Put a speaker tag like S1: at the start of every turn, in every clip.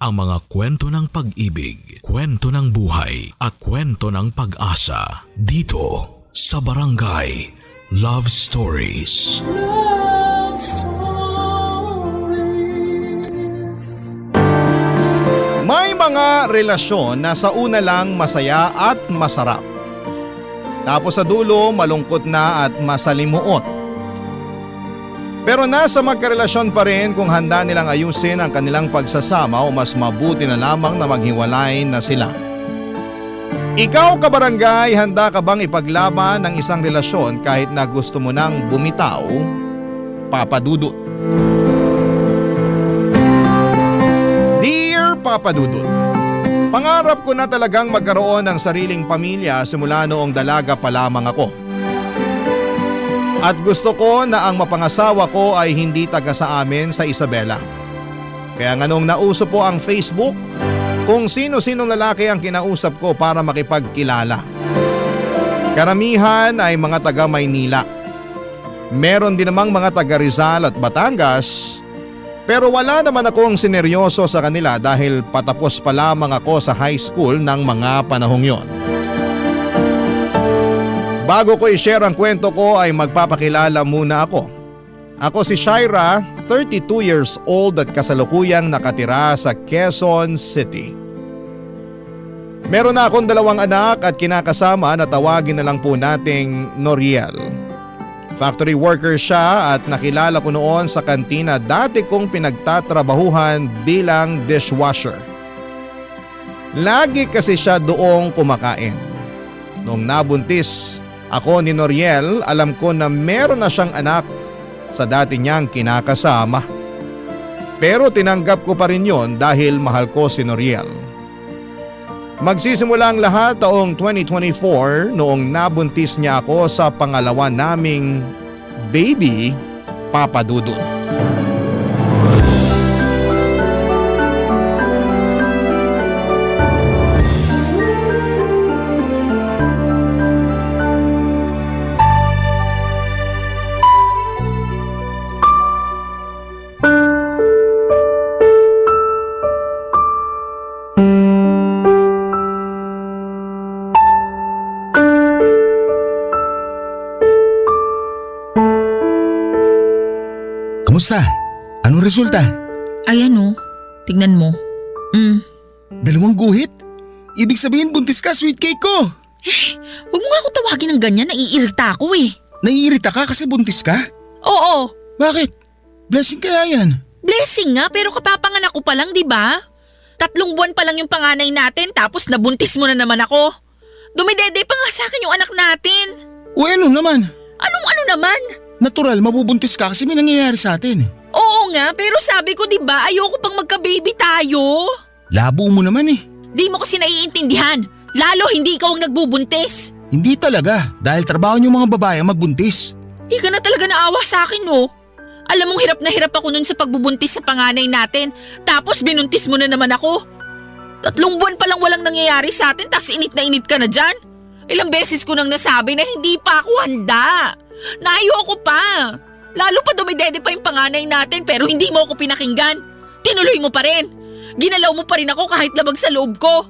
S1: ang mga kwento ng pag-ibig, kwento ng buhay at kwento ng pag-asa dito sa Barangay Love Stories.
S2: Love Stories.
S3: May mga relasyon na sa una lang masaya at masarap. Tapos sa dulo malungkot na at masalimuot. Pero nasa magkarelasyon pa rin kung handa nilang ayusin ang kanilang pagsasama o mas mabuti na lamang na maghiwalay na sila. Ikaw kabarangay, handa ka bang ipaglaban ang isang relasyon kahit na gusto mo nang bumitaw? Papa Dudut. Dear Papa Dudut, pangarap ko na talagang magkaroon ng sariling pamilya simula noong dalaga pa lamang ako. At gusto ko na ang mapangasawa ko ay hindi taga sa amin sa Isabela. Kaya nga nung nauso po ang Facebook, kung sino-sinong lalaki ang kinausap ko para makipagkilala. Karamihan ay mga taga Maynila. Meron din namang mga taga Rizal at Batangas. Pero wala naman akong sineryoso sa kanila dahil patapos pa lamang ako sa high school ng mga panahong yon. Bago ko i-share ang kwento ko ay magpapakilala muna ako. Ako si Shaira, 32 years old at kasalukuyang nakatira sa Quezon City. Meron na akong 2 anak at kinakasama na tawagin na lang po nating Noriel. Factory worker siya at nakilala ko noon sa kantina dati kong pinagtatrabahuhan bilang dishwasher. Lagi kasi siya doong kumakain. Noong nabuntis ako ni Noriel, alam ko na meron na siyang anak sa dati niyang kinakasama. Pero tinanggap ko pa rin yon dahil mahal ko si Noriel. Magsisimula ang lahat taong 2024 noong nabuntis niya ako sa pangalawa naming baby, Papa Dudut.
S4: Kamusta? Anong resulta?
S5: Ayan o, tignan mo.
S4: 2 guhit? Ibig sabihin buntis ka, sweet cake ko!
S5: Huwag mo nga ako tawagin ng ganyan, naiirita ako eh.
S4: Naiirita ka kasi buntis ka?
S5: Oo,
S4: Bakit? Blessing kaya yan.
S5: blessing nga pero kapapanganak ko pa lang, di ba? 3 buwan pa lang yung panganay natin tapos nabuntis mo na naman ako. Dumidede pa nga sa akin yung anak natin.
S4: O ano naman?
S5: Anong ano naman?
S4: Natural, mabubuntis ka kasi may nangyayari sa atin.
S5: Oo nga, pero sabi ko di ba ayoko pang magka-baby tayo.
S4: Labo mo naman eh.
S5: Di mo kasi naiintindihan. Lalo hindi ikaw ang nagbubuntis.
S4: Hindi talaga, dahil trabaho niyo mga babae ang magbuntis.
S5: Di ka na talaga naawa sa akin, no? Alam mong hirap na hirap ako nun sa pagbubuntis sa panganay natin. Tapos binuntis mo na naman ako. 3 buwan pa lang walang nangyayari sa atin tapos init na init ka na dyan. Ilang beses ko nang nasabi na hindi pa ako handa. Na ayoko pa. Lalo pa dumidede pa yung panganay natin pero hindi mo ako pinakinggan. Tinuloy mo pa rin. Ginalaw mo pa rin ako kahit labag sa loob ko.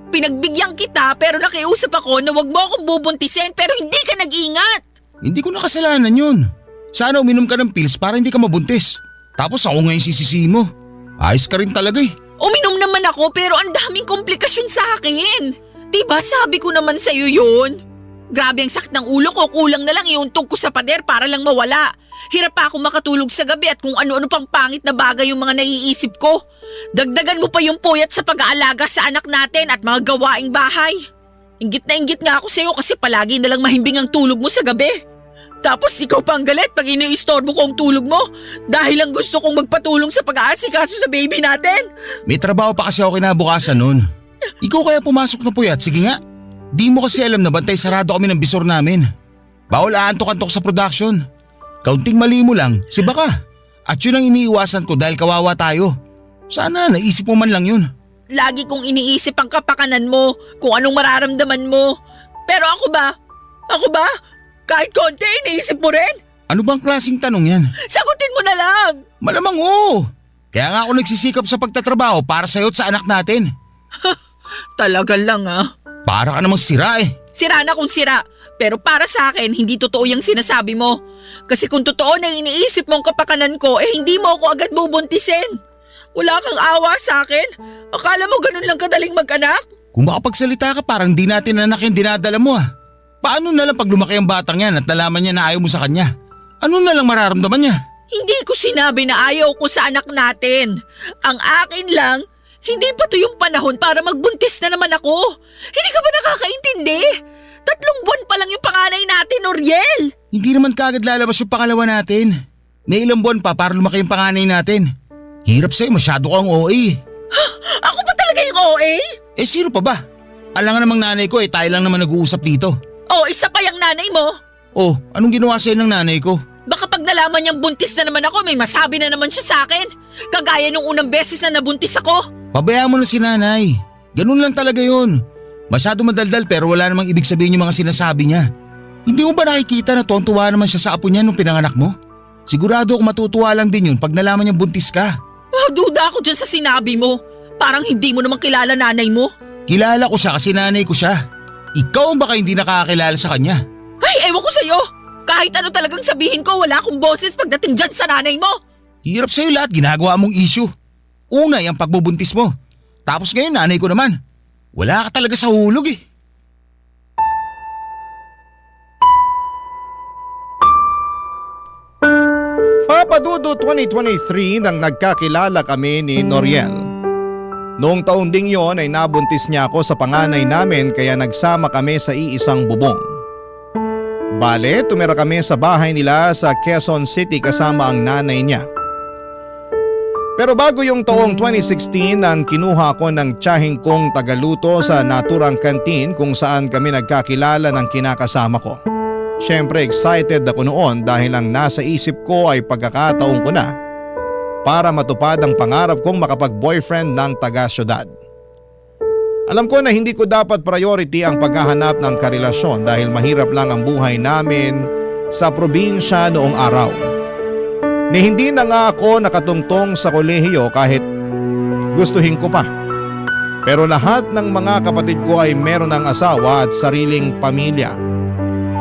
S5: Pinagbigyan kita pero nakiusap ako na wag mo akong bubuntisin pero hindi ka nag-ingat.
S4: Hindi ko nakasalanan yun. Sana uminom ka ng pills para hindi ka mabuntis. Tapos ako ngayon sisisihin mo. Ayos ka rin talaga eh.
S5: Uminom naman ako pero ang daming komplikasyon sa akin. Diba sabi ko naman sa'yo yun? Grabe ang sakit ng ulo ko, kulang na lang iuntog ko sa pader para lang mawala. Hirap pa ako makatulog sa gabi at kung ano-ano pang pangit na bagay yung mga naiisip ko. Dagdagan mo pa yung puyat sa pag-aalaga sa anak natin at mga gawaing bahay. Inggit na inggit nga ako sa'yo kasi palagi na lang mahimbing ang tulog mo sa gabi. Tapos ikaw pa ang galit pag iniistorbo ko ang tulog mo dahil lang gusto kong magpatulong sa pag-aasikaso sa baby natin.
S4: May trabaho pa kasi ako kinabukasan nun. Ikaw kaya pumasok na puyat, sige nga. Di mo kasi alam na bantay sarado kami ng bisor namin. Bawal aantok-antok sa production. Kaunting mali mo lang, siba ka. At yun ang iniiwasan ko dahil kawawa tayo. Sana naisip mo man lang yun.
S5: Lagi kong iniisip ang kapakanan mo, kung anong mararamdaman mo. Pero ako ba? Kahit konti, iniisip mo rin?
S4: Ano bang klaseng tanong yan?
S5: Sagutin mo na lang!
S4: Malamang oo. Kaya nga ako nagsisikap sa pagtatrabaho para sa'yo at sa anak natin.
S5: Talaga lang ah.
S4: Para ka namang sira eh.
S5: Sira na kung sira. Pero para sa akin, hindi totoo yung sinasabi mo. Kasi kung totoo na iniisip mong kapakanan ko, hindi mo ako agad bubuntisin. Wala kang awa sa akin? Akala mo ganun lang kadaling mag-anak?
S4: Kung makapagsalita ka parang di natin anak yung dinadala mo ah. Paano na lang pag lumaki ang batang yan at nalaman niya na ayaw mo sa kanya? Ano na lang mararamdaman niya?
S5: Hindi ko sinabi na ayaw ko sa anak natin. Ang akin lang, hindi pa to yung panahon para magbuntis na naman ako. Hindi ka ba nakakaintindi? 3 buwan pa lang yung panganay natin, Noriel.
S4: Hindi naman kagad lalabas yung pangalawa natin. May ilang buwan pa para lumaki yung panganay natin. Hirap sa'yo, masyado kang OA.
S5: Ako pa talaga yung OA?
S4: Eh sino pa ba? Alam nga namang nanay ko tayo lang naman nag-uusap dito.
S5: Oh, isa pa yung nanay mo.
S4: Oh, anong ginawa sa'yo ng nanay ko?
S5: Baka pag nalaman niyang buntis na naman ako, may masabi na naman siya sa akin. Kagaya nung unang beses na nabuntis ako.
S4: Pabayaan mo na si nanay. Ganun lang talaga yun. Masyado madaldal pero wala namang ibig sabihin yung mga sinasabi niya. Hindi mo ba nakikita na tuwang-tuwa naman siya sa apo niya nung pinanganak mo? Sigurado ako matutuwa lang din yun pag nalaman niyang buntis ka.
S5: Oh, duda ako dyan sa sinabi mo. Parang hindi mo naman kilala nanay mo.
S4: Kilala ko siya kasi nanay ko siya. Ikaw ang baka hindi nakakakilala sa kanya.
S5: Ay, ewan ko sa'yo. Kahit ano talagang sabihin ko, wala akong boses pagdating dyan sa nanay mo.
S4: Hirap sa'yo lahat ginagawa mong issue. Una yung pagbubuntis mo. Tapos ngayon nanay ko naman. Wala ka talaga sa hulog eh.
S3: Papadudo 2023 nang nagkakilala kami ni Noriel. Noong taon ding yon ay nabuntis niya ako sa panganay namin kaya nagsama kami sa iisang bubong. Bale, tumira kami sa bahay nila sa Quezon City kasama ang nanay niya. Pero bago yung taong 2016 nang kinuha ko ng tiyahing kong tagaluto sa naturang kantin kung saan kami nagkakilala ng kinakasama ko. Siyempre excited ako noon dahil ang nasa isip ko ay pagkakataon ko na para matupad ang pangarap kong makapag-boyfriend ng taga-syudad. Alam ko na hindi ko dapat priority ang paghahanap ng karelasyon dahil mahirap lang ang buhay namin sa probinsya noong araw. Ni hindi na nga ako nakatungtong sa kolehiyo kahit gustuhin ko pa. Pero lahat ng mga kapatid ko ay meron ng asawa at sariling pamilya.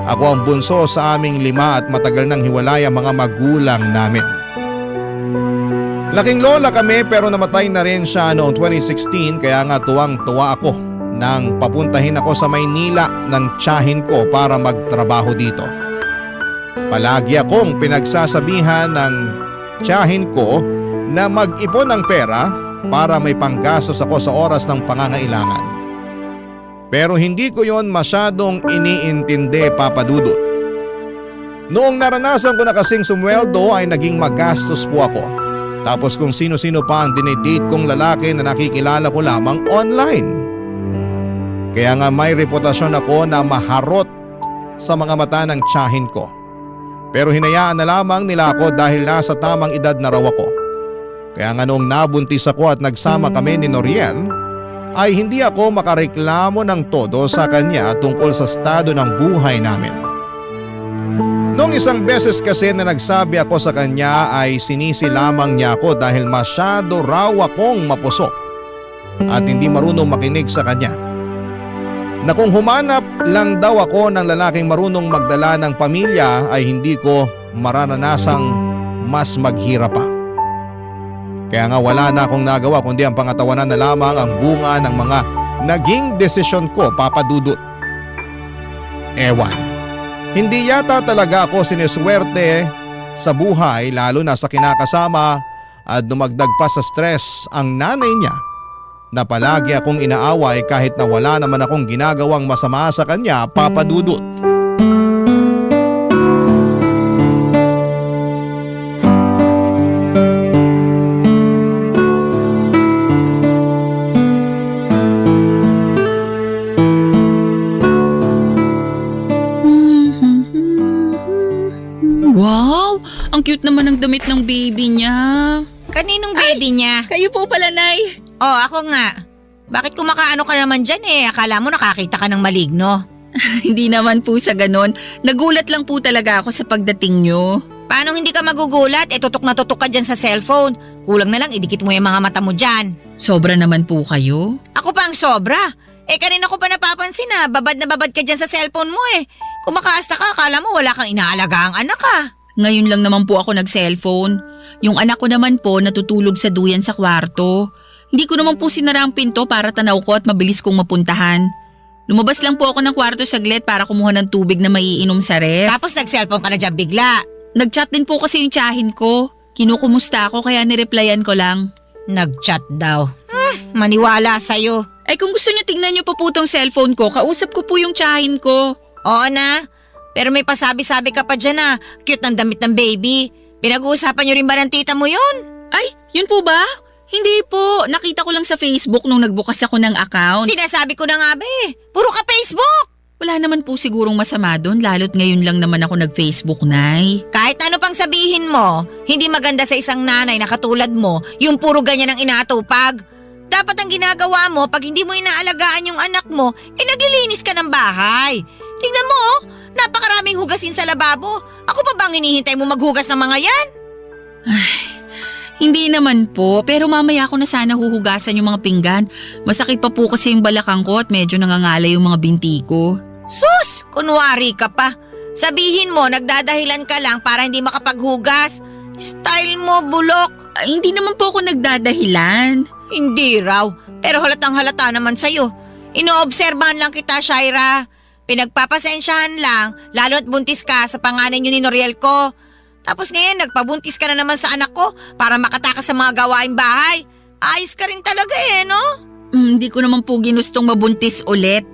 S3: Ako ang bunso sa aming 5 at matagal nang hiwalay ang mga magulang namin. Laking lola kami pero namatay na rin siya noong 2016 kaya nga tuwang-tuwa ako nang papuntahin ako sa Maynila ng tiyahin ko para magtrabaho dito. Palagi akong pinagsasabihan ng tiyahin ko na mag-ipon ng pera para may panggastos ako sa oras ng pangangailangan. Pero hindi ko yon masyadong iniintindi, Papa Dudut. Noong naranasan ko na kasing sumweldo ay naging magastos po ako. Tapos kung sino-sino pa ang dinidate kong lalaki na nakikilala ko lamang online. Kaya nga may reputasyon ako na maharot sa mga mata ng tiyahin ko. Pero hinayaan na lamang nila ako dahil nasa tamang edad na raw ako. Kaya nga noong nabuntis ako at nagsama kami ni Noriel, ay hindi ako makareklamo ng todo sa kanya tungkol sa estado ng buhay namin. Noong isang beses kasi na nagsabi ako sa kanya ay sinisi lamang niya ako dahil masyado raw akong mapusok at hindi marunong makinig sa kanya. Na kung humanap lang daw ako ng lalaking marunong magdala ng pamilya ay hindi ko maranasang mas maghirap pa. Kaya nga wala na akong nagawa kundi ang pangatawanan na lamang ang bunga ng mga naging desisyon ko, Papa Dudut. Ewan. Hindi yata talaga ako siniswerte sa buhay lalo na sa kinakasama at dumagdag pa sa stress ang nanay niya na palagi akong inaaway kahit na wala naman akong ginagawang masama sa kanya, Papa Dudut.
S5: Wow! Ang cute naman ng damit ng baby niya.
S6: Kaninong baby niya?
S5: Kayo po pala, Nay.
S6: Oh, ako nga. Bakit kumakaano ka naman dyan eh? Akala mo nakakita ka ng maligno.
S5: Hindi naman po sa ganon. Nagulat lang po talaga ako sa pagdating nyo.
S6: Paano hindi ka magugulat? Tutok na tutok ka dyan sa cellphone. Kulang na lang, idikit mo yung mga mata mo dyan.
S5: Sobra naman po kayo.
S6: Ako pa ang sobra. Kanina ko pa napapansin na babad ka dyan sa cellphone mo Kung makaasta ka, akala mo wala kang inaalaga ang anak
S5: Ngayon lang naman po ako nag-cellphone. Yung anak ko naman po natutulog sa duyan sa kwarto. Hindi ko naman po sinara ang pinto para tanaw ko at mabilis kong mapuntahan. Lumabas lang po ako ng kwarto saglit para kumuha ng tubig na maiinom sa ref.
S6: Tapos nag-cellphone ka na dyan bigla.
S5: Nag-chat din po kasi yung tiyahin ko. Kinukumusta ako kaya nireplyan ko lang.
S6: Nag-chat daw. Maniwala sa'yo.
S5: Ay kung gusto niyo tingnan niyo pa po tong cellphone ko, kausap ko po yung tiyahin ko.
S6: Oo na. Pero may pasabi-sabi ka pa dyan cute ng damit ng baby. Pinag-uusapan niyo rin ba ng tita mo yun?
S5: Ay, yun po ba? Hindi po, nakita ko lang sa Facebook nung nagbukas ako ng account.
S6: Sinasabi ko na nga puro ka Facebook.
S5: Wala naman po sigurong masama doon, lalo't ngayon lang naman ako nag-Facebook, Nay.
S6: Kahit ano pang sabihin mo, hindi maganda sa isang nanay na katulad mo, yung puro ganyan ang inaatupag. Dapat ang ginagawa mo, pag hindi mo inaalagaan yung anak mo, naglilinis ka ng bahay. Tingnan mo, napakaraming hugasin sa lababo. Ako pa bang hinihintay mo maghugas ng mga yan?
S5: Hindi naman po, pero mamaya ko na sana huhugasan yung mga pinggan. Masakit pa po kasi yung balakang ko at medyo nangangalay yung mga binti ko.
S6: Sus, kunwari ka pa. Sabihin mo, nagdadahilan ka lang para hindi makapaghugas. Style mo, bulok.
S5: Ay, hindi naman po ako nagdadahilan.
S6: Hindi raw, pero halatang halata naman sa'yo. Inoobserbahan lang kita, Shaira. Pinagpapasensyahan lang, lalo't buntis ka sa panganay niyo ni Noriel ko. Tapos ngayon, nagpabuntis ka na naman sa anak ko para makatakas sa mga gawaing bahay. Ayos ka rin talaga no?
S5: Hindi ko naman po ginustong mabuntis ulit.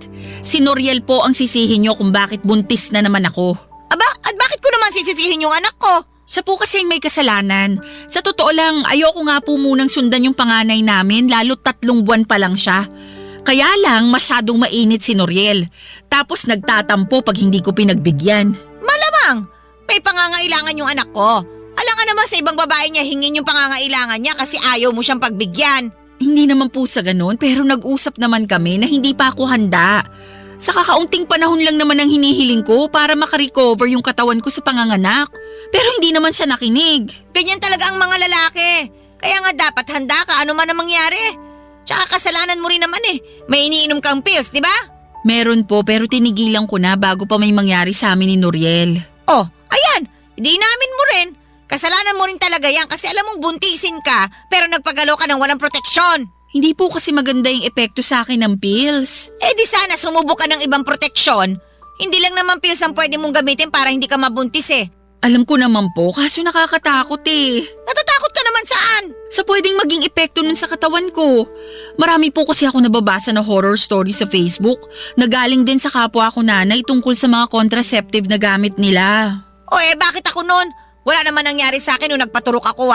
S5: Si Noriel po ang sisihin niyo kung bakit buntis na naman ako.
S6: Aba, at bakit ko naman sisisihin yung anak ko?
S5: Siya po kasi may kasalanan. Sa totoo lang, ayoko nga po munang sundan yung panganay namin, lalo 3 buwan pa lang siya. Kaya lang masyadong mainit si Noriel. Tapos nagtatampo pag hindi ko pinagbigyan.
S6: Malamang, may pangangailangan yung anak ko. Alam ka naman sa ibang babae niya hingin yung pangangailangan niya kasi ayaw mo siyang pagbigyan.
S5: Hindi naman po sa ganun, pero nag-usap naman kami na hindi pa ako handa. Sa kakaunting panahon lang naman ang hinihiling ko para makarecover yung katawan ko sa panganganak. Pero hindi naman siya nakinig.
S6: Ganyan talaga ang mga lalaki. Kaya nga dapat handa ka ano man ang mangyari. Tsaka kasalanan mo rin naman May iniinom kang pills, di ba?
S5: Meron po pero tinigilan ko na bago pa may mangyari sa amin ni Noriel.
S6: Oh, ayan. Hindi namin mo rin. Kasalanan mo rin talaga yan kasi alam mong buntisin ka pero nagpagalaw ka ng walang proteksyon.
S5: Hindi po kasi maganda yung epekto sa akin ng pills.
S6: Di sana sumubok ka ng ibang proteksyon. Hindi lang naman pills ang pwede mong gamitin para hindi ka mabuntis
S5: Alam ko naman po, kaso nakakatakot
S6: Natatakot ka naman saan?
S5: Sa pwedeng maging epekto nun sa katawan ko. Marami po kasi ako nababasa na horror story sa Facebook na galing din sa kapwa ko nanay tungkol sa mga contraceptive na gamit nila.
S6: Bakit ako nun? Wala naman nangyari sa akin nung nagpaturok ako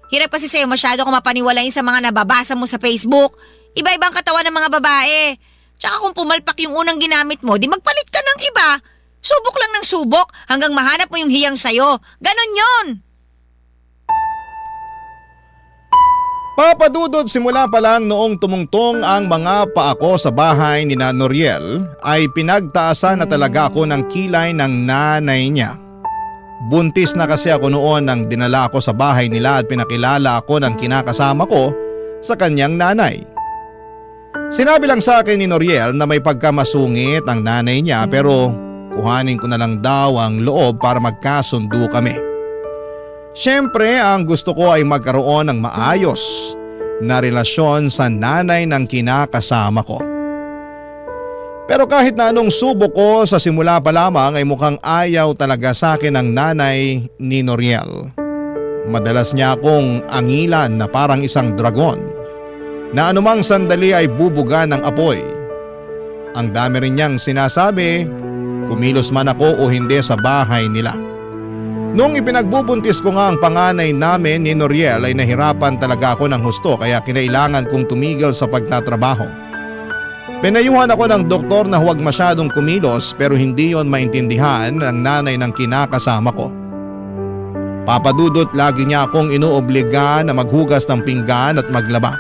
S6: Hirap kasi sa'yo masyado kung mapaniwalain sa mga nababasa mo sa Facebook. Iba-ibang katawan ng mga babae. Tsaka kung pumalpak yung unang ginamit mo, di magpalit ka ng iba. Subok lang ng subok hanggang mahanap mo yung hiyang sayo. Ganon yun.
S3: Papadudod simula pa lang noong tumungtong ang mga paako sa bahay ni na Noriel ay pinagtaasan na talaga ako ng kilay ng nanay niya. Buntis na kasi ako noon nang dinala ako sa bahay nila at pinakilala ako ng kinakasama ko sa kanyang nanay. Sinabi lang sa akin ni Noriel na may pagkamasungit ang nanay niya pero kuhanin ko na lang daw ang loob para magkasundo kami. Siyempre ang gusto ko ay magkaroon ng maayos na relasyon sa nanay ng kinakasama ko. Pero kahit na anong subok ko sa simula pa lamang ay mukhang ayaw talaga sa akin ang nanay ni Noriel. Madalas niya akong angilan na parang isang dragon na anumang sandali ay bubuga ng apoy. Ang dami rin niyang sinasabi, kumilos man ako o hindi sa bahay nila. Noong ipinagbubuntis ko nga ang panganay namin ni Noriel ay nahirapan talaga ako ng husto kaya kinailangan kong tumigil sa pagtatrabaho. Pinayuhan ako ng doktor na huwag masyadong kumilos pero hindi yon maintindihan ng nanay ng kinakasama ko. Papadudot lagi niya akong inuobliga na maghugas ng pinggan at maglaba.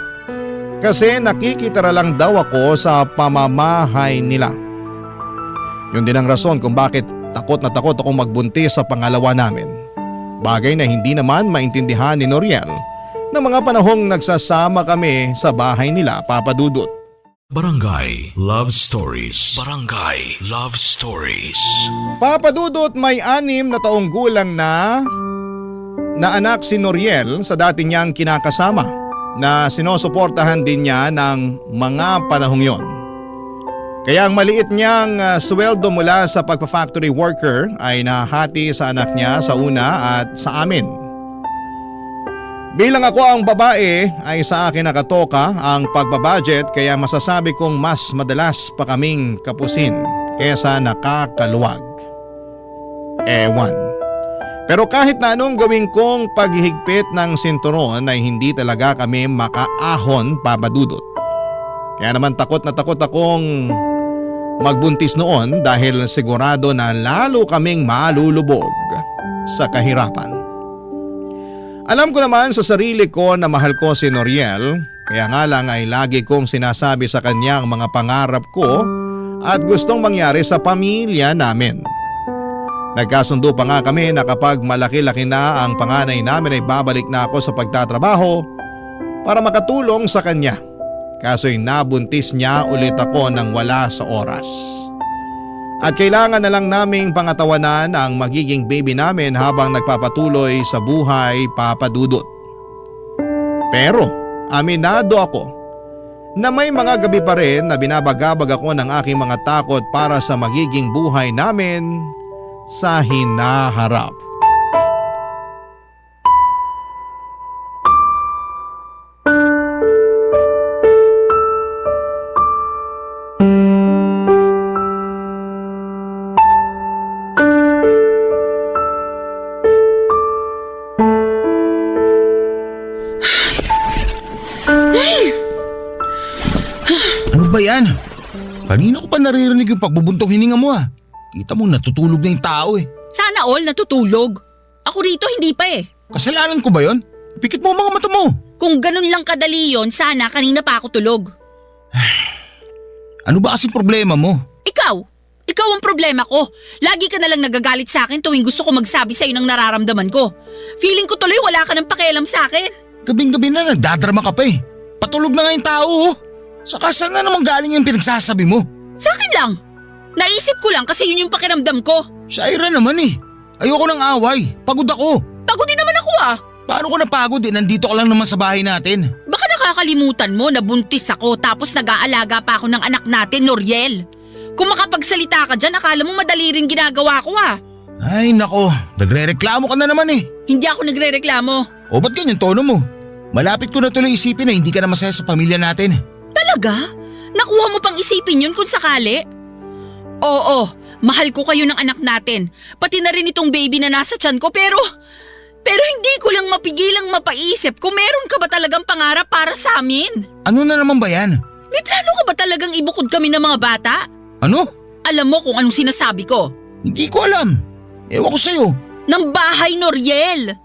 S3: Kasi nakikitira lang daw ako sa pamamahay nila. Yun din ang rason kung bakit takot na takot akong magbuntis sa pangalawa namin. Bagay na hindi naman maintindihan ni Noriel na mga panahong nagsasama kami sa bahay nila, Papa Dudut.
S1: Barangay Love Stories. Barangay Love Stories.
S3: Papa Dudut, may 6 na taong gulang na anak si Noriel sa dati niyang kinakasama na sinusuportahan din niya ng mga panahong yon. Kaya ang maliit niyang sweldo mula sa pagpa-factory worker ay nahati sa anak niya sa una at sa amin. Bilang ako ang babae ay sa akin nakatoka ang pagbabudget, kaya masasabi kong mas madalas pa kaming kapusin kaysa nakakaluwag. Ewan. Pero kahit na anong gawin kong paghihigpit ng sinturon ay hindi talaga kami makaahon, Papa Dudut. Kaya naman takot na takot akong magbuntis noon dahil sigurado na lalo kaming malulubog sa kahirapan. Alam ko naman sa sarili ko na mahal ko si Noriel, kaya nga lang ay lagi kong sinasabi sa kanya ang mga pangarap ko at gustong mangyari sa pamilya namin. Nagkasundo pa nga kami na kapag malaki-laki na ang panganay namin ay babalik na ako sa pagtatrabaho para makatulong sa kanya. Kaso'y nabuntis niya ulit ako nang wala sa oras. At kailangan na lang naming pangatawanan ang magiging baby namin habang nagpapatuloy sa buhay, Papa Dudut. Pero aminado ako na may mga gabi pa rin na binabagabag ako ng aking mga takot para sa magiging buhay namin sa hinaharap.
S4: Ano ba yan? Kanina ko pa naririnig yung pagbubuntong hininga mo ah. Kita mo natutulog na yung tao eh.
S5: Sana all natutulog. Ako rito hindi pa eh.
S4: Kasalanan ko ba yon? Pikit mo ang mga mata mo.
S5: Kung ganun lang kadali yon, sana kanina pa ako tulog.
S4: Ano ba kasing problema mo?
S5: Ikaw ang problema ko. Lagi ka nalang nagagalit sa akin tuwing gusto ko magsabi sa'yo ng nararamdaman ko. Feeling ko tuloy wala ka ng pakialam sa akin.
S4: Gabing-gabi na nagdadrama ka pa eh. Patulog na nga yung tao oh. Saka saan na naman galing yung pinagsasabi mo?
S5: Sa akin lang. Naisip ko lang kasi yun yung pakiramdam ko.
S4: Shaira naman eh. Ayoko ng away. Pagod ako.
S5: Pagod din naman ako ah.
S4: Paano ko napagod eh? Nandito ka lang naman sa bahay natin.
S5: Baka nakakalimutan mo na buntis ako tapos nag-aalaga pa ako ng anak natin, Noriel. Kung makapagsalita ka dyan, akala mo madali rin ginagawa ko ah.
S4: Ay nako, nagre-reklamo ka na naman eh.
S5: Hindi ako nagre-reklamo.
S4: O ba't ganyan tono mo? Malapit ko na tuloy isipin na hindi ka na masaya sa pamilya natin.
S5: Talaga? Nakuha mo pang isipin yun kung sakali? Oo, mahal ko kayo ng anak natin. Pati na rin itong baby na nasa tiyan ko pero hindi ko lang mapigilang mapaisip kung meron ka ba talagang pangarap para sa amin.
S4: Ano na naman ba yan?
S5: May plano ka ba talagang ibukod kami ng mga bata?
S4: Ano?
S5: Alam mo kung anong sinasabi ko?
S4: Hindi ko alam. Ewan ko sa'yo.
S5: Ng bahay, Noriel.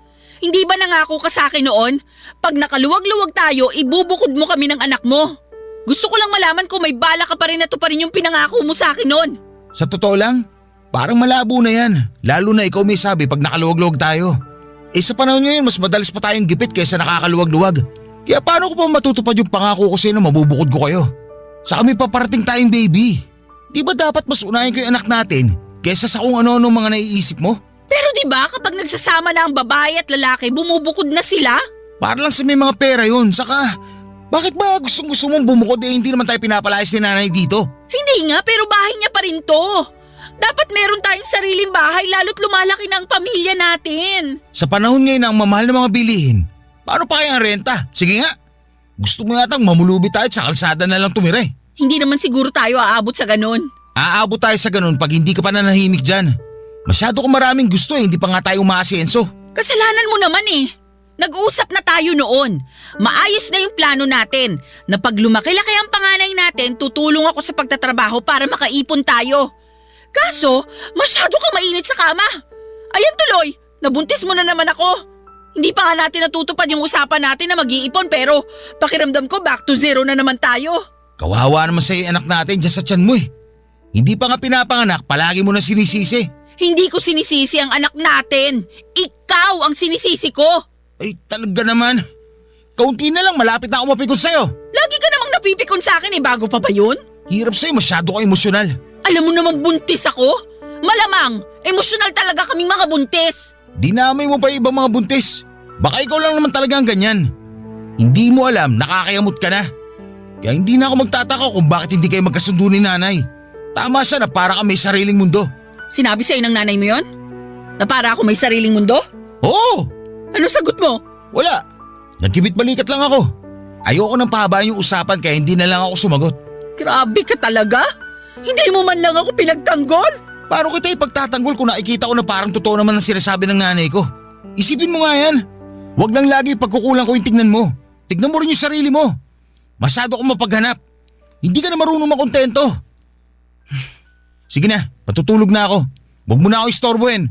S5: Hindi ba nangako ka sa akin noon? Pag nakaluwag-luwag tayo, ibubukod mo kami ng anak mo. Gusto ko lang malaman kung may bala ka pa rin na to pa rin yung pinangako mo sa akin noon.
S4: Sa totoo lang, parang malabo na yan. Lalo na ikaw may sabi pag nakaluwag-luwag tayo. Sa panahon ngayon, mas madalas pa tayong gipit kaysa nakakaluwag-luwag. Kaya paano ko pa matutupad yung pangako ko sa'yo na mabubukod ko kayo? Saka may paparating tayong baby. Di ba dapat mas unahin ko yung anak natin kaysa sa kung ano-ano mga naiisip mo?
S5: Pero di ba kapag nagsasama na ang babae at lalaki, bumubukod na sila?
S4: Para lang sa may mga pera yun. Saka, bakit ba gusto mong bumukod hindi naman tayo pinapalayas ni nanay dito?
S5: Hindi nga, pero bahay niya pa rin to. Dapat meron tayong sariling bahay lalo't lumalaki na ang pamilya natin.
S4: Sa panahon ngayon ang mamahal ng mga bilihin, paano pa kaya ang renta? Sige nga, gusto mo yatang mamulubi tayo at sa kalsada na lang tumira eh.
S5: Hindi naman siguro tayo aabot sa ganun.
S4: Aabot tayo sa ganun pag hindi ka pa nanahimik dyan. Masyado ko maraming gusto hindi pa nga tayo umaasenso.
S5: Kasalanan mo naman eh. Nag-uusap na tayo noon. Maayos na yung plano natin na pag lumaki-laki ang panganay natin, tutulong ako sa pagtatrabaho para makaipon tayo. Kaso, masyado ka mainit sa kama. Ayan tuloy, nabuntis mo na naman ako. Hindi pa nga natin natutupad yung usapan natin na mag-iipon pero pakiramdam ko back to zero na naman tayo.
S4: Kawawa naman sa'yo anak natin dyan sa tiyan mo eh. Hindi pa nga pinapanganak, palagi mo na sinisisi.
S5: Hindi ko sinisisi ang anak natin. Ikaw ang sinisisi ko.
S4: Ay talaga naman. Kaunti na lang, malapit na ako mapikon sa'yo.
S5: Lagi ka namang napipikon sa akin bago pa ba yun?
S4: Hirap sa'yo, masyado ka emosyonal.
S5: Alam mo namang buntis ako? Malamang, emosyonal talaga kaming mga buntis.
S4: Dinamay mo pa yung ibang mga buntis. Baka ikaw lang naman talaga ang ganyan. Hindi mo alam, nakakayamot ka na. Kaya hindi na ako magtataka kung bakit hindi kayo magkasundo ni nanay. Tama siya na para ka may sariling mundo.
S5: Sinabi sa'yo ng nanay mo yon? Na para ako may sariling mundo?
S4: Oo!
S5: Ano sagot mo?
S4: Wala. Nagkibit balikat lang ako. Ayoko nang pahabaan yung usapan kaya hindi na lang ako sumagot.
S5: Grabe ka talaga? Hindi mo man lang ako pinagtanggol?
S4: Paano kita ipagtatanggol kung nakikita ko na parang totoo naman ang sinasabi ng nanay ko? Isipin mo nga yan. Huwag lang lagi pagkukulang ko yung tignan mo. Tignan mo rin yung sarili mo. Masyado akong mapaghanap. Hindi ka na marunong makontento. Sige na, patutulog na ako. Huwag mo na ako istorbohin.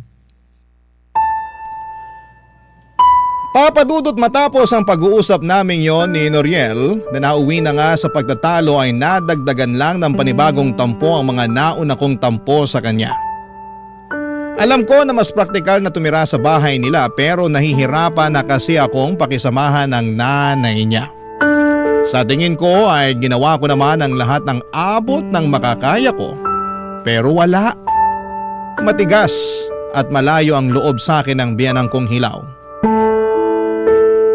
S3: Papadudot matapos ang pag-uusap namin yon ni Noriel na nauwi na nga sa pagtatalo ay nadagdagan lang ng panibagong tampo ang mga nauna kong tampo sa kanya. Alam ko na mas praktikal na tumira sa bahay nila pero nahihirapan na kasi akong pakisamahan ng nanay niya. Sa tingin ko ay ginawa ko naman ang lahat ng abot ng makakaya ko pero wala. Matigas at malayo ang loob sa akin ng biyanang kong hilaw.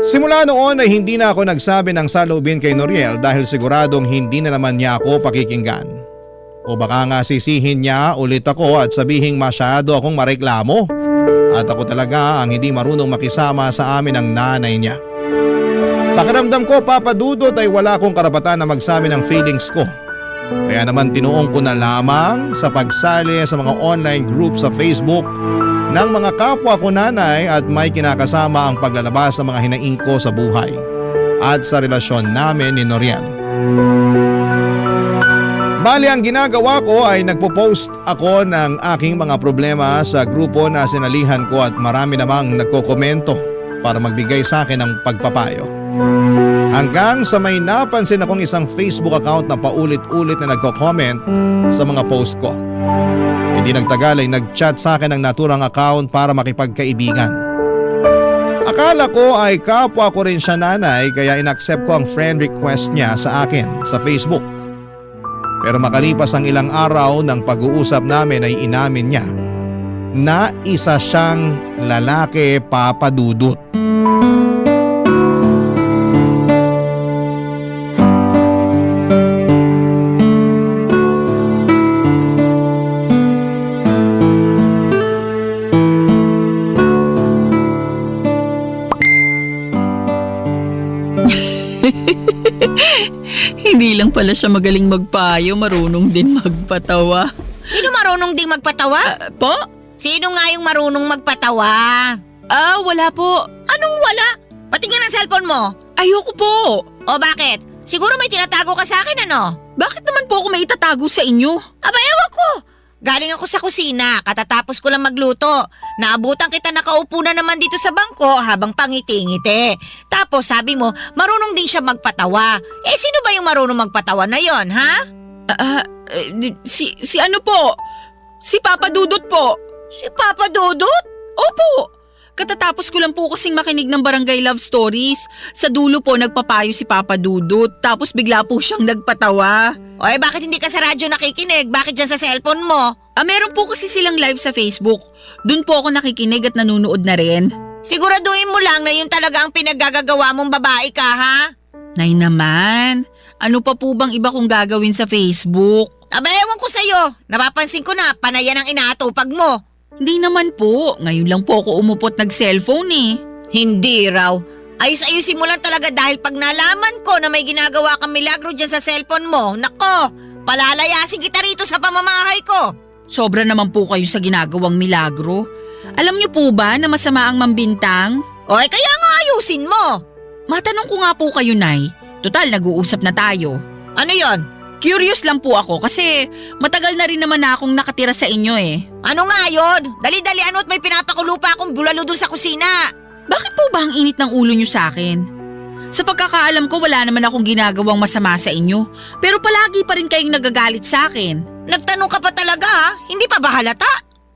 S3: Simula noon ay hindi na ako nagsabi ng saloobin kay Noriel dahil siguradong hindi na naman niya ako pakikinggan. O baka nga sisihin niya ulit ako at sabihing masyado akong mareklamo at ako talaga ang hindi marunong makisama sa amin ng nanay niya. Pakiramdam ko papadudot ay wala akong karapatan na magsabi ng feelings ko. Kaya naman tinuong ko na lamang sa pagsali sa mga online group sa Facebook ng mga kapwa ko nanay at may kinakasama ang paglalabas ng mga hinaing ko sa buhay at sa relasyon namin ni Noriel. Bali ang ginagawa ko ay nagpo-post ako ng aking mga problema sa grupo na sinalihan ko at marami namang nagkokomento para magbigay sa akin ng pagpapayo. Hanggang sa may napansin akong isang Facebook account na paulit-ulit na nagko-comment sa mga post ko. Hindi nagtagal ay nag-chat sa akin ng naturang account para makipagkaibigan. Akala ko ay kapwa ko rin siya nanay kaya inaccept ko ang friend request niya sa akin sa Facebook. Pero makalipas ang ilang araw ng pag-uusap namin ay inamin niya na isa siyang lalaki papadudot.
S5: Hindi lang pala siya magaling magpayo, marunong din magpatawa.
S6: Sino marunong ding magpatawa?
S5: Po?
S6: Sino nga yung marunong magpatawa?
S5: Wala po.
S6: Anong wala? Patingin ang cellphone mo.
S5: Ayoko po.
S6: O bakit? Siguro may tinatago ka sa akin ano?
S5: Bakit naman po ako may itatago sa inyo?
S6: Aba ewan ko. Galing ako sa kusina, katatapos ko lang magluto. Naabutan kita nakaupo na naman dito sa bangko habang pangiti-ngiti. Tapos sabi mo, marunong din siya magpatawa. Sino ba yung marunong magpatawa na yon, ha?
S5: Si ano po? Si Papa Dudut po.
S6: Si Papa Dudut?
S5: Opo. Katatapos ko lang po kasing makinig ng Barangay Love Stories. Sa dulo po nagpapayo si Papa Dudut, tapos bigla po siyang nagpatawa.
S6: Bakit hindi ka sa radyo nakikinig? Bakit dyan sa cellphone mo?
S5: Meron po kasi silang live sa Facebook. Doon po ako nakikinig at nanunood na rin.
S6: Siguraduhin mo lang na yun talaga ang pinaggagawa mong babae ka, ha?
S5: Nay naman, ano pa po bang iba kong gagawin sa Facebook?
S6: Ewan ko sa'yo. Napapansin ko na panayan ang inaatupag mo.
S5: Hindi naman po, ngayon lang po ako umupot nag-cellphone eh.
S6: Hindi raw. Ayos-ayusin mo lang talaga dahil pag nalaman ko na may ginagawa kang milagro dyan sa cellphone mo, nako, palalayasin kita rito sa pamamahay ko.
S5: Sobra naman po kayo sa ginagawang milagro. Alam niyo po ba na masama ang mambintang?
S6: Kaya nga ayusin mo.
S5: Matanong ko nga po kayo, Nay. Total, nag-uusap na tayo.
S6: Ano yon?
S5: Curious lang po ako kasi matagal na rin naman na akong nakatira sa inyo eh.
S6: Ano nga yon? Dali-dali ano at may pinapakulo pa akong bulalo dun sa kusina.
S5: Bakit po ba ang init ng ulo niyo sa akin? Sa pagkakaalam ko wala naman akong ginagawang masama sa inyo. Pero palagi pa rin kayong nagagalit sa akin.
S6: Nagtanong ka pa talaga ha? Hindi pa ba halata?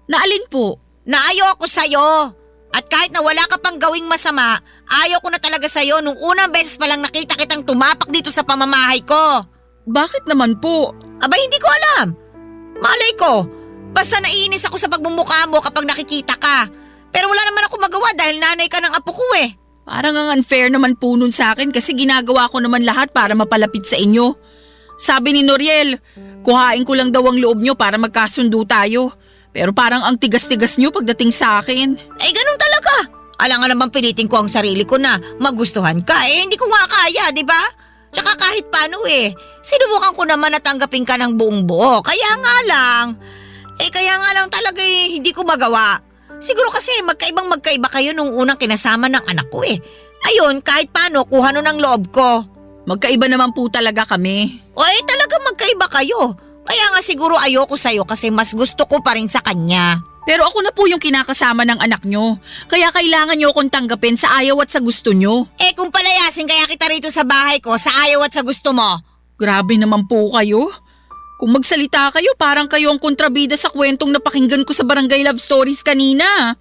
S5: Naalin po?
S6: Na ayoko sa'yo. At kahit na wala ka pang gawing masama, ayaw ko na talaga sa'yo nung unang beses pa lang nakita kitang tumapak dito sa pamamahay ko.
S5: Bakit naman po?
S6: Aba, hindi ko alam. Malay ko. Basta naiinis ako sa pagmumukha mo kapag nakikita ka. Pero wala naman ako magawa dahil nanay ka ng apo ko eh.
S5: Parang ang unfair naman po nun sa akin kasi ginagawa ko naman lahat para mapalapit sa inyo. Sabi ni Noriel, kuhain ko lang daw ang loob nyo para magkasundo tayo. Pero parang ang tigas-tigas nyo pagdating sa akin.
S6: Eh, ganun talaga. Alangan naman pilitin ko ang sarili ko na magustuhan ka. Eh, hindi ko nga kaya, di ba? Tsaka kahit paano sinubukan ko naman na tanggapin ka ng buong buo. Kaya nga lang talaga hindi ko magawa. Siguro kasi magkaiba kayo nung unang kinasama ng anak ko eh. Ayun, kahit paano, kuha nun ang loob ko.
S5: Magkaiba naman po talaga kami.
S6: O talaga magkaiba kayo. Kaya nga siguro ayoko sa'yo kasi mas gusto ko pa rin sa kanya.
S5: Pero ako na po yung kinakasama ng anak nyo. Kaya kailangan nyo akong tanggapin sa ayaw at sa gusto nyo.
S6: Kung palayasin kaya kita rito sa bahay ko sa ayaw at sa gusto mo.
S5: Grabe naman po kayo. Kung magsalita kayo, parang kayo ang kontrabida sa kwentong napakinggan ko sa Barangay Love Stories kanina.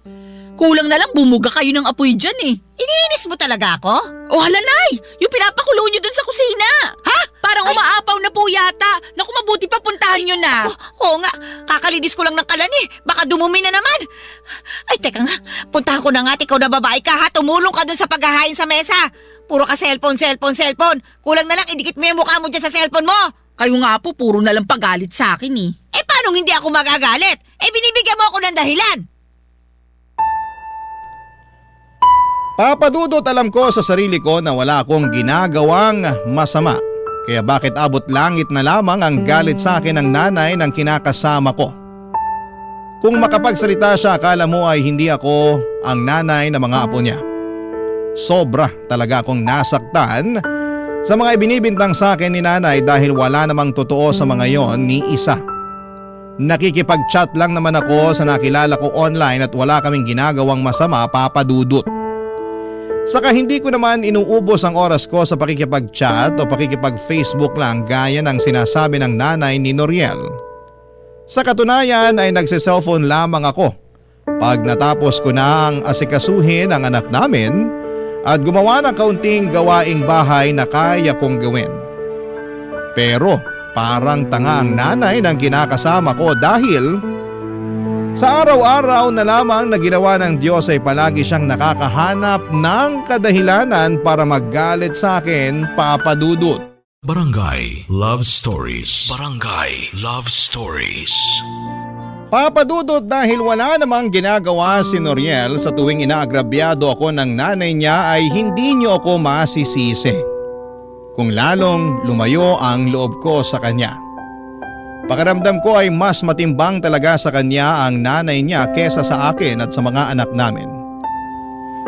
S5: Kulang na lang bumuga kayo ng apoy dyan eh.
S6: Iniinis mo talaga ako?
S5: O hala nay, yung pinapakulo nyo dun sa kusina.
S6: Ha?
S5: Parang umaapaw na po yata. Naku, mabuti pa puntahan nyo na.
S6: Oo nga, kakalidis ko lang ng kalan eh. Baka dumumi na naman. Ay, teka nga, puntahan ko na nga at ikaw na babae ka ha. Tumulong ka dun sa paghahain sa mesa. Puro ka cellphone. Kulang na lang, idikit mo yung mukha mo dyan sa cellphone mo.
S5: Kayo nga po, puro na lang pagalit sa akin eh.
S6: Paano hindi ako magagalit? Binibigyan mo ako ng dahilan.
S3: Papadudot alam ko sa sarili ko na wala akong ginagawang masama. Kaya bakit abot langit na lamang ang galit sa akin ng nanay ng kinakasama ko? Kung makapagsalita siya, akala mo ay hindi ako ang nanay ng mga apo niya. Sobra talaga akong nasaktan sa mga ibinibintang sa akin ni nanay dahil wala namang totoo sa mga yon ni isa. Nakikipag-chat lang naman ako sa nakilala ko online at wala kaming ginagawang masama, papadudot. Saka hindi ko naman inuubos ang oras ko sa pakikipag-chat o pakikipag-Facebook lang gaya ng sinasabi ng nanay ni Noriel. Sa katunayan ay nagsiselfone lamang ako pag natapos ko na ang asikasuhin ang anak namin at gumawa ng kaunting gawaing bahay na kaya kong gawin. Pero parang tanga ang nanay ng kinakasama ko dahil sa araw-araw na lamang na ginawa ng Diyos ay palagi siyang nakakahanap ng kadahilanan para maggalit sa akin, papadudot.
S1: Barangay Love Stories. Barangay Love Stories.
S3: Papadudot dahil wala namang ginagawa si Noriel sa tuwing inaagrabyado ako ng nanay niya ay hindi niyo ako masisisi. Kung lalong lumayo ang loob ko sa kanya. Pakiramdam ko ay mas matimbang talaga sa kanya ang nanay niya kesa sa akin at sa mga anak namin.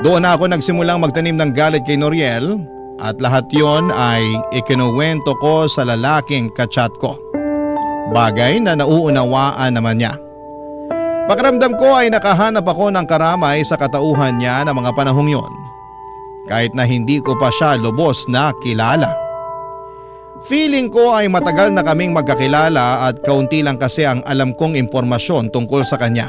S3: Doon na ako nagsimulang magtanim ng galit kay Noriel at lahat yon ay ikinuwento ko sa lalaking kachat ko. Bagay na nauunawaan naman niya. Pakiramdam ko ay nakahanap ako ng karamay sa katauhan niya ng mga panahong yon. Kahit na hindi ko pa siya lubos na kilala. Feeling ko ay matagal na kaming magkakilala at kaunti lang kasi ang alam kong impormasyon tungkol sa kanya.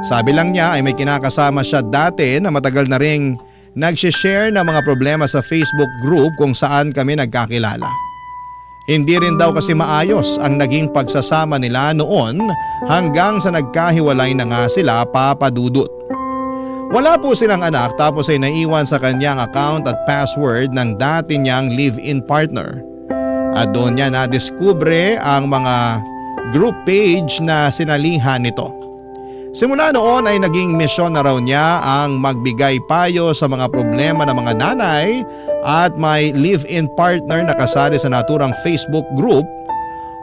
S3: Sabi lang niya ay may kinakasama siya dati na matagal na ring nagsishare ng mga problema sa Facebook group kung saan kami nagkakilala. Hindi rin daw kasi maayos ang naging pagsasama nila noon hanggang sa nagkahiwalay na nga sila, papadudot. Wala po silang anak tapos ay naiwan sa kanyang account at password ng dati niyang live-in partner. At doon niya nadiskubre ang mga group page na sinalihan nito. Simula noon ay naging misyon na raw niya ang magbigay payo sa mga problema ng mga nanay at may live-in partner na kasali sa naturang Facebook group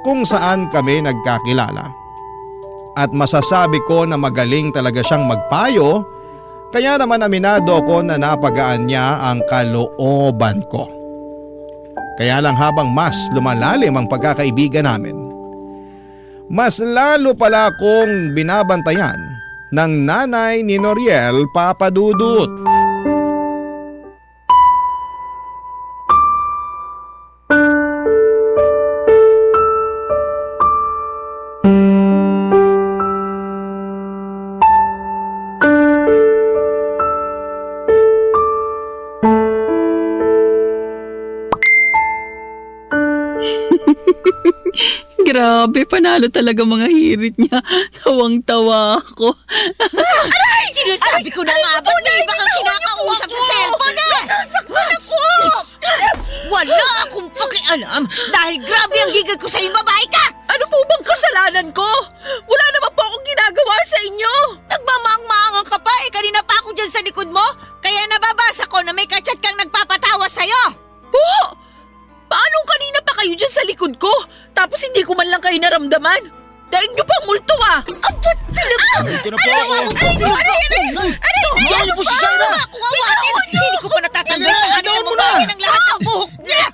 S3: kung saan kami nagkakilala. At masasabi ko na magaling talaga siyang magpayo, kaya naman aminado ko na napagaan niya ang kalooban ko. Kaya lang habang mas lumalalim ang pagkakaibigan namin, mas lalo pala akong binabantayan ng nanay ni Noriel, papadudot.
S5: Grabe, panalo talaga mga hirit niya. Tawang-tawa ako.
S6: Aray! Sinasabi ko na nga, ba't may iba kang kinakausap sa cellphone eh? Nasasaktan ako! Wala akong pakialam dahil grabe ang gigil ko sa iyong babae ka!
S5: Ano po bang kasalanan ko? Wala naman po akong ginagawa sa inyo.
S6: Nagmamang-maangan ka pa eh, kanina pa ako dyan sa likod mo. Kaya nababasa ko na may kachat kang nagpapatawa sa'yo.
S5: Po! Paano kanina pa kayo dyan sa likod ko? Tapos hindi ko man lang kayo naramdaman? Dahil nyo pang multo ah!
S6: Abot talaga!
S4: Ito na po
S6: Ano
S4: ako.
S6: mo po talaga?
S4: Yan po si Shaira!
S6: Ako awatin! Hindi ko pa natatanggal sa kanya
S4: Bitawan
S6: ang
S4: mo na!
S6: mabagay ng lahat ng buhok niya!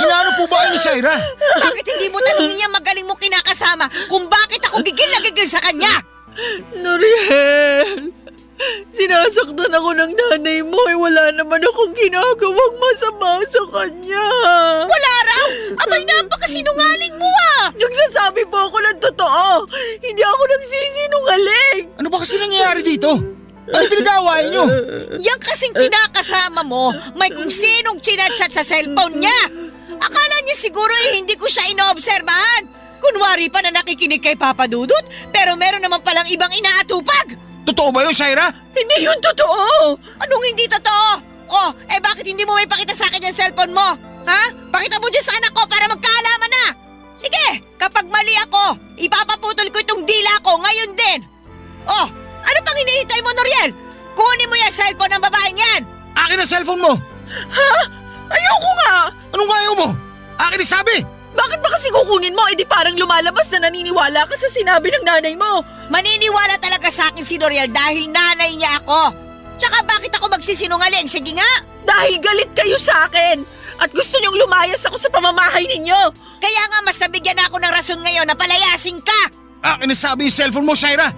S4: Inaano po ba kayo ni Shaira?
S6: Bakit hindi mo tanongin niya magaling mo kinakasama kung bakit ako gigil na gigil sa kanya?
S5: Noriel! Sinasaktan ako ng nanay mo wala naman akong ginagawang masama sa kanya.
S6: Wala raw! Abay, napakasinungaling mo ah!
S5: Nagsasabi po ako ng totoo. Hindi ako nagsisinungaling.
S4: Ano ba kasi nangyayari dito? Ano pinag-aawayan nyo?
S6: Yang kasing kinakasama mo, may kung sinong chinachat sa cellphone niya. Akala niya siguro hindi ko siya inoobserbahan. Kunwari pa na nakikinig kay Papa Dudut, pero meron naman palang ibang inaatupag.
S4: Totoo ba yun, Shaira?
S5: Hindi yun totoo.
S6: Anong hindi totoo? Oh, bakit hindi mo may pakita sa akin yung cellphone mo? Ha? Pakita mo dyan sa anak ko para magkaalaman na. Sige, kapag mali ako, ipapaputol ko itong dila ko ngayon din. Oh, ano pang hinihintay mo, Noriel? Kunin mo yung cellphone ng babaeng yan.
S4: Akin ang cellphone mo!
S5: Ayoko nga.
S4: Anong ayaw mo? Akin ang sabi!
S5: Bakit ba kasi kukunin mo? Di parang lumalabas na naniniwala ka sa sinabi ng nanay mo.
S6: Maniniwala talaga sa akin si Noriel dahil nanay niya ako. Tsaka bakit ako magsisinungaling? Sige nga.
S5: Dahil galit kayo sa akin. At gusto niyong lumayas ako sa pamamahay ninyo.
S6: Kaya nga mas nabigyan ako ng rason ngayon na palayasin ka.
S4: Akin ang sabi yung cellphone mo, Shaira!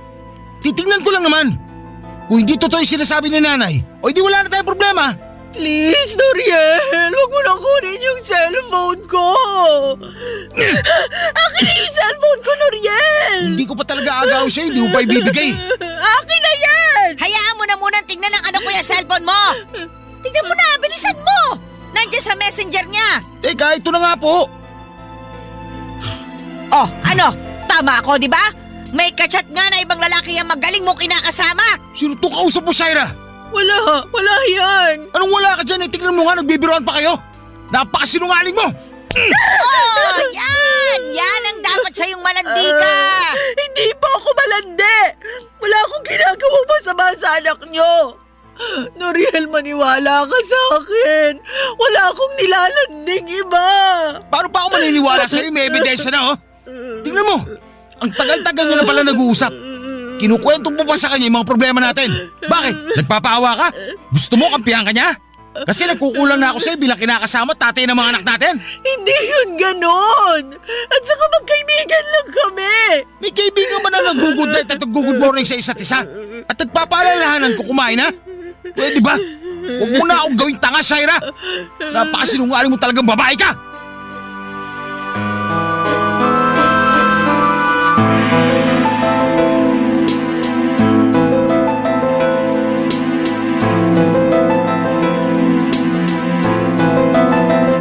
S4: Titingnan ko lang naman. Kung hindi totoo yung sinasabi ni nanay, o hindi wala na tayong problema.
S5: Please, Noriel, huwag mo nang kunin yung cellphone ko. Akin na yung cellphone ko, Noriel.
S4: Hindi ko pa talaga agaw sa'yo, hindi mo pa ibibigay.
S5: Akin na yan.
S6: Hayaan mo na munang tingnan ng anak ko yung cellphone mo. Tingnan mo na, bilisan mo. Nandiyan sa messenger niya.
S4: Teka, ito na nga po.
S6: Oh, ano? Tama ako, di ba? May kachat nga na ibang lalaki yung magaling mo kinakasama.
S4: Sino to kausap mo, Shaira?
S5: Wala yan.
S4: Anong wala ka dyan? Tingnan mo nga, nagbibiroan pa kayo. Napakasinungaling mo.
S6: Oh, yan! Yan ang dapat sa'yong malandi ka.
S5: Hindi po ako malandi. Wala akong ginagawang masama sa anak nyo. Noriel, maniwala ka sa akin. Wala akong nilalanding iba.
S4: Paano pa ako maniniwala sa'yo? May ebidensya na, oh. Tingnan mo, ang tagal-tagal nyo na pala nag-uusap. Kinukwento mo pa sa kanya yung mga problema natin. Bakit? Nagpapaawa ka? Gusto mo kampihan ka niya? Kasi nagkukulang na ako sa'yo bilang kinakasama at tatay ng mga anak natin.
S5: Hindi yun ganon. At saka magkaibigan lang kami.
S4: May kaibigan ba na nag-good night at nag-good morning sa isa't isa? At nagpapaalalahanan ko kumain, ha? Pwede ba? Huwag mo na akong gawing tanga, Shaira. Napakasinungaling mo talagang babae ka.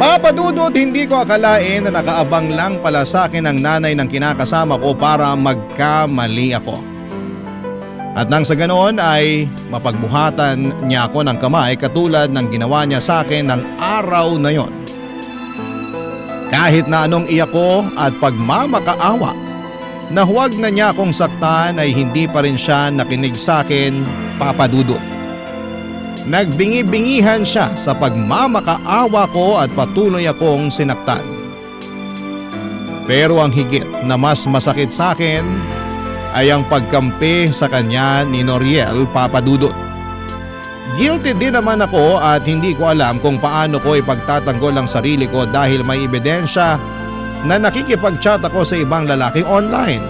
S3: Papadudot, hindi ko akalain na nakaabang lang pala sa akin ang nanay ng kinakasama ko para magkamali ako. At nang sa ganoon ay mapagbuhatan niya ako ng kamay katulad ng ginawa niya sa akin ng araw na yon. Kahit na anong iyak ko at pagmamakaawa na huwag na niya akong saktan ay hindi pa rin siya nakinig sa akin, Papadudot. Nagbingi-bingihan siya sa pagmamakaawa ko at patuloy akong sinaktan. Pero ang higit na mas masakit sa akin ay ang pagkampi sa kanya ni Noriel, Papadudot. Guilty din naman ako at hindi ko alam kung paano ko ipagtatanggol ang sarili ko dahil may ebidensya na nakikipag-chat ako sa ibang lalaki online.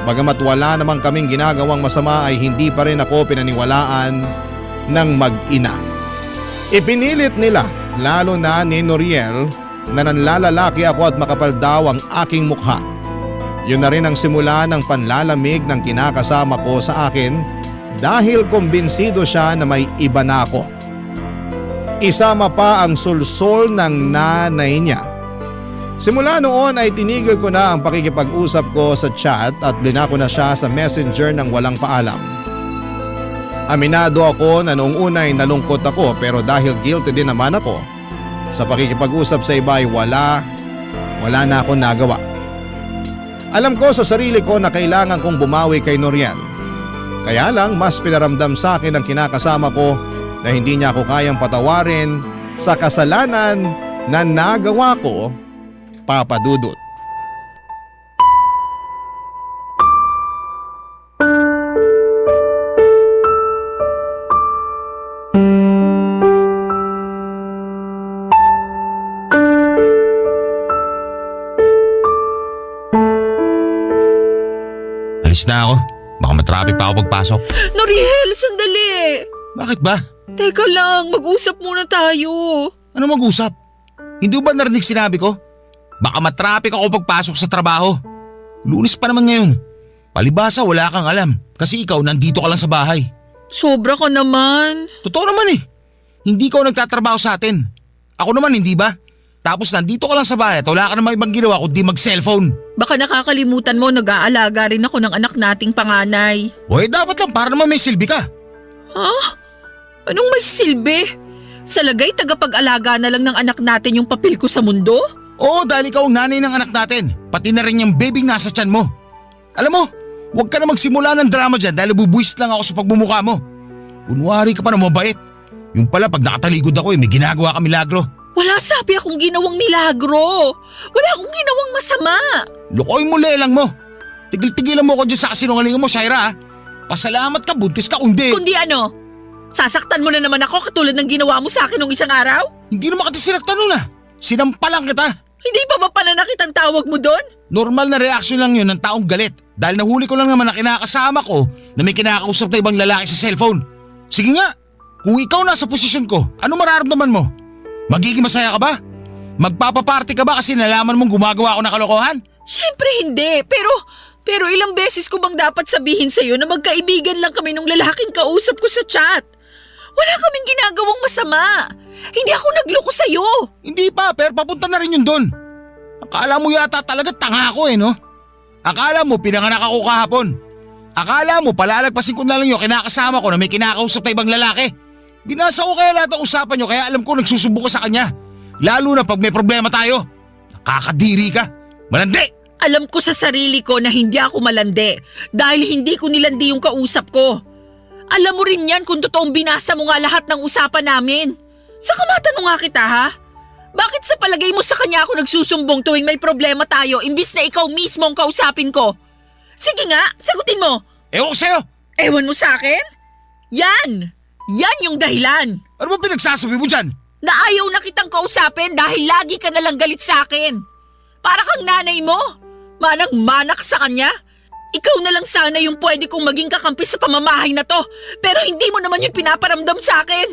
S3: Bagamat wala namang kaming ginagawang masama ay hindi pa rin ako pinaniwalaan ng mag-ina. Ipinilit nila, lalo na ni Noriel, na nanlalalaki ako at makapal daw ang aking mukha. Yun na rin ang simula ng panlalamig ng kinakasama ko sa akin dahil kumbinsido siya na may iba na ako. Isama pa ang sulsol ng nanay niya Simula noon ay tinigil ko na ang pakikipag-usap ko sa chat at blinako na siya sa messenger ng walang paalam. Aminado ako na noong una ay nalungkot ako pero dahil guilty din naman ako sa pakikipag-usap sa iba ay wala na akong nagawa. Alam ko sa sarili ko na kailangan kong bumawi kay Noriel. Kaya lang mas pinaramdam sa akin ang kinakasama ko na hindi niya ako kayang patawarin sa kasalanan na nagawa ko, Papa Dudut.
S4: Alis na ako. Baka matraffic pa ako pagpasok.
S5: Noriel, sandali!
S4: Bakit ba?
S5: Teka lang, mag-usap muna tayo.
S4: Ano mag-usap? Hindi ba narinig sinabi ko? Baka matraffic ako pagpasok sa trabaho. Lunes pa naman ngayon. Palibasa wala kang alam kasi ikaw nandito ka lang sa bahay.
S5: Sobra ka naman.
S4: Totoo naman eh. Hindi ka nagtatrabaho sa atin. Ako naman hindi ba? Tapos nandito ka lang sa bahay at wala ka namang ibang ginawa kundi mag-cellphone.
S5: Baka nakakalimutan mo, nag-aalaga rin ako ng anak nating panganay.
S4: Oy, dapat lang para naman may silbi ka.
S5: Ha? Anong may silbi? Sa lagay, tagapag-alaga na lang ng anak natin yung papel ko sa mundo?
S4: Oo, dahil ikaw ang nanay ng anak natin. Pati na rin yung baby nasa tiyan mo. Alam mo, huwag ka na magsimula ng drama dyan dahil bubuwist lang ako sa pagmumukha mo. Kunwari ka pa na mabait. Yung pala pag nakataligod ako may ginagawa ka milagro.
S5: Wala sabi akong ginawang milagro. Wala akong ginawang masama.
S4: Lukoy mo lelang mo. Tigil-tigilan mo ko dyan sa kasinungalingan mo, Shaira. Pasalamat ka, buntis ka, kundi.
S5: Kundi ano? Sasaktan mo na naman ako katulad ng ginawa mo sa akin nung isang araw?
S4: Hindi naman kita sinaktan nun ah. Sinampalan kita.
S5: Hindi pa ba pananakit ang tawag mo doon?
S4: Normal na reaksyon lang yun ng taong galit. Dahil nahuli ko lang naman na kinakasama ko na may kinakausap na ibang lalaki sa cellphone. Sige nga, kung ikaw nasa posisyon ko, ano mararamdaman mo? Magiging masaya ka ba? Magpapaparty ka ba kasi nalaman mong gumagawa ako ng kalokohan?
S5: Siyempre hindi, pero ilang beses ko bang dapat sabihin sa'yo na magkaibigan lang kami nung lalaking kausap ko sa chat? Wala kaming ginagawang masama. Hindi ako nagloko sa'yo.
S4: Hindi pa, pero papunta na rin yun doon. Akala mo yata talaga tanga ako no? Akala mo pinanganak ako kahapon. Akala mo palalagpasin ko na lang yung kinakasama ko na may kinakausap na ibang lalaki. Binasa ko kaya lahat ng usapan nyo kaya alam ko nagsusubo ka sa kanya. Lalo na pag may problema tayo. Nakakadiri ka. Malandi!
S5: Alam ko sa sarili ko na hindi ako malandi dahil hindi ko nilandi yung kausap ko. Alam mo rin yan kung totoong binasa mo nga lahat ng usapan namin. Saka matanong nga kita ha? Bakit sa palagay mo sa kanya ako nagsusumbong tuwing may problema tayo imbis na ikaw mismo ang kausapin ko? Sige nga, sagutin mo.
S4: Ewan ko sa'yo.
S5: Ewan mo sa akin? Yan! Yan yung dahilan.
S4: Ano ba pinagsasabi mo dyan?
S5: Na ayaw na kitang kausapin dahil lagi ka nalang galit sa akin. Para kang nanay mo. Manang-manak sa kanya. Ikaw na lang sana yung pwede kong maging kakampi sa pamamahay na to. Pero hindi mo naman yung pinaparamdam sa akin.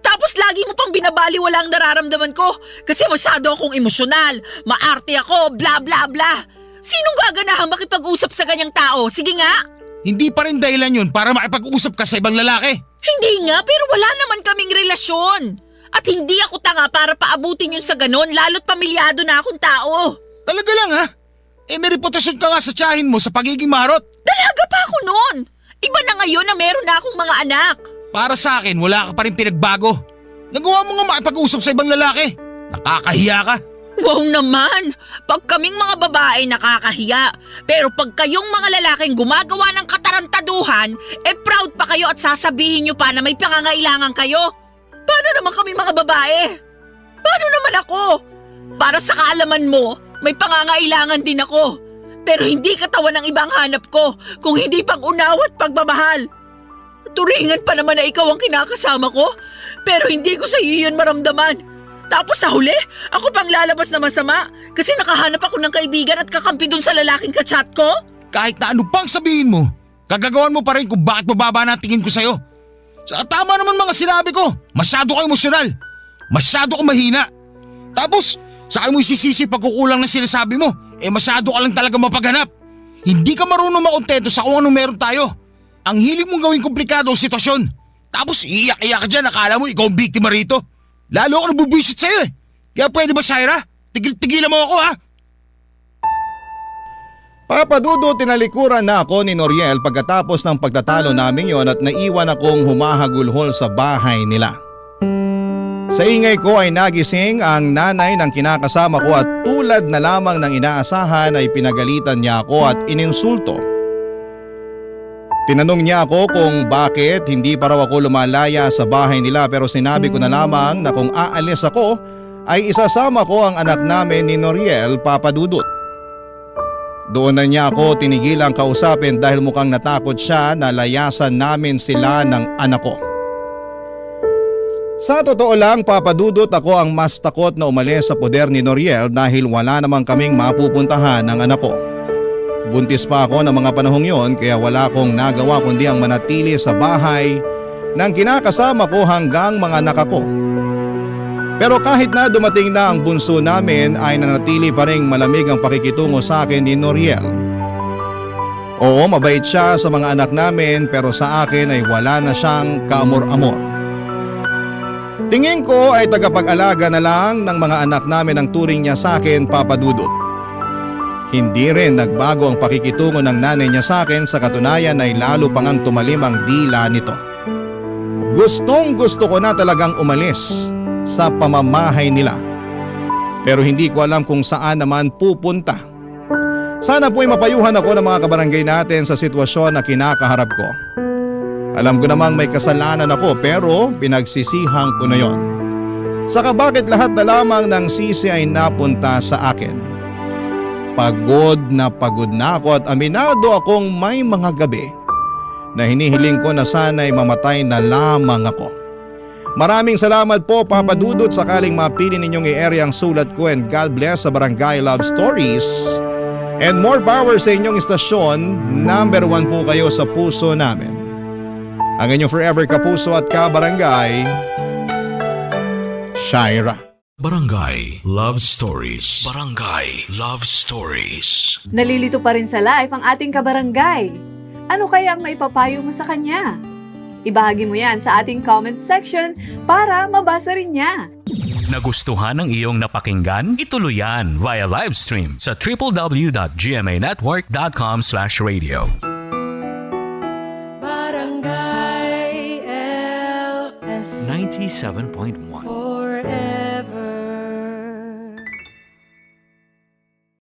S5: Tapos lagi mo pang binabaliwala ang nararamdaman ko. Kasi masyado akong emosyonal. Maarte ako, bla bla bla. Sinong gaganahang makipag-usap sa ganyang tao? Sige nga.
S4: Hindi pa rin dahilan yun para makipag-usap ka sa ibang lalaki.
S5: Hindi nga, pero wala naman kaming relasyon. At hindi ako tanga para paabutin yun sa ganon, lalo't pamilyado na akong tao.
S4: Talaga lang ha? May reputasyon ka nga sa tiyahin mo sa pagiging marot.
S5: Dalaga pa ako noon. Iba na ngayon na meron na akong mga anak.
S4: Para sa akin, wala ka pa rin pinagbago. Nagawa mo nga makipag-usap sa ibang lalaki. Nakakahiya ka.
S5: Wow naman, pag kaming mga babae nakakahiya. Pero pag kayong mga lalaking gumagawa ng katarantaduhan, proud pa kayo at sasabihin nyo pa na may pangangailangan kayo. Paano naman kami mga babae? Paano naman ako? Para sa kaalaman mo, may pangangailangan din ako. Pero hindi katawan ng ibang hanap ko, kung hindi pang unawa at pagmamahal. Turingan pa naman na ikaw ang kinakasama ko, pero hindi ko sa iyo yun maramdaman. Tapos sa huli, ako pang lalabas na masama kasi nakahanap ako ng kaibigan at kakampi dun sa lalaking kachat ko?
S4: Kahit na ano pang sabihin mo, gagagawan mo pa rin kung bakit mababa na tingin ko sa'yo. Sa tama naman mga sinabi ko, masyado ka emosyonal. Masyado ka mahina. Tapos, sa akin mo isisisi pagkukulang na sinasabi mo, masyado ka lang talaga mapaghanap. Hindi ka marunong makontento sa kung anong meron tayo. Ang hilig mong gawing komplikado ang sitwasyon. Tapos iiyak-iyak ka dyan, akala mo ikaw ang biktima rito. Lalo ako nabubwisit sa'yo Kaya pwede ba, Shaira? Tigil-tigilan mo ako ha?
S3: Papa Dudut, tinalikuran na ako ni Noriel pagkatapos ng pagtatalo namin yon at naiwan akong humahagulhol sa bahay nila. Sa ingay ko ay nagising ang nanay ng kinakasama ko at tulad na lamang ng inaasahan ay pinagalitan niya ako at ininsulto. Tinanong niya ako kung bakit hindi pa raw ako lumalaya sa bahay nila pero sinabi ko na lamang na kung aalis ako ay isasama ko ang anak namin ni Noriel, Papa Dudut. Doon na niya ako tinigilang kausapin dahil mukhang natakot siya na layasan namin sila ng anak ko. Sa totoo lang, Papa Dudut, ako ang mas takot na umalis sa poder ni Noriel dahil wala namang kaming mapupuntahan ng anak ko. Buntis pa ako ng mga panahong yon kaya wala akong nagawa kundi ang manatili sa bahay ng kinakasama ko hanggang mga anak ko. Pero kahit na dumating na ang bunso namin ay nanatili pa ring malamig ang pakikitungo sa akin ni Noriel. Oo, mabait siya sa mga anak namin pero sa akin ay wala na siyang kaamor-amor. Tingin ko ay tagapag-alaga na lang ng mga anak namin ang turing niya sa akin, Papa Dudut. Hindi rin nagbago ang pakikitungo ng nanay niya sa akin, sa katunayan ay lalo pang ang tumalim ang dila nito. Gustong gusto ko na talagang umalis sa pamamahay nila. Pero hindi ko alam kung saan naman pupunta. Sana po'y mapayuhan ako ng mga kabarangay natin sa sitwasyon na kinakaharap ko. Alam ko namang may kasalanan ako pero pinagsisihang ko na yon. Saka bakit lahat na lamang ng sisi ay napunta sa akin? Pagod na ako at aminado akong may mga gabi na hinihiling ko na sana'y mamatay na lamang ako. Maraming salamat po, Papa Dudut, sakaling mapili ninyong i-area ang sulat ko, and God bless sa Barangay Love Stories. And more power sa inyong istasyon, number 1 po kayo sa puso namin. Ang inyong forever kapuso at kabarangay, Shaira.
S1: Barangay Love Stories. Barangay Love Stories.
S7: Nalilito pa rin sa life ang ating kabarangay. Ano kaya ang maipapayo mo sa kanya? Ibahagi mo yan sa ating comment section para mabasa rin niya.
S8: Nagustuhan ng iyong napakinggan? Ituloy yan via live stream sa www.gmanetwork.com/radio.
S2: Barangay LS
S8: 97.1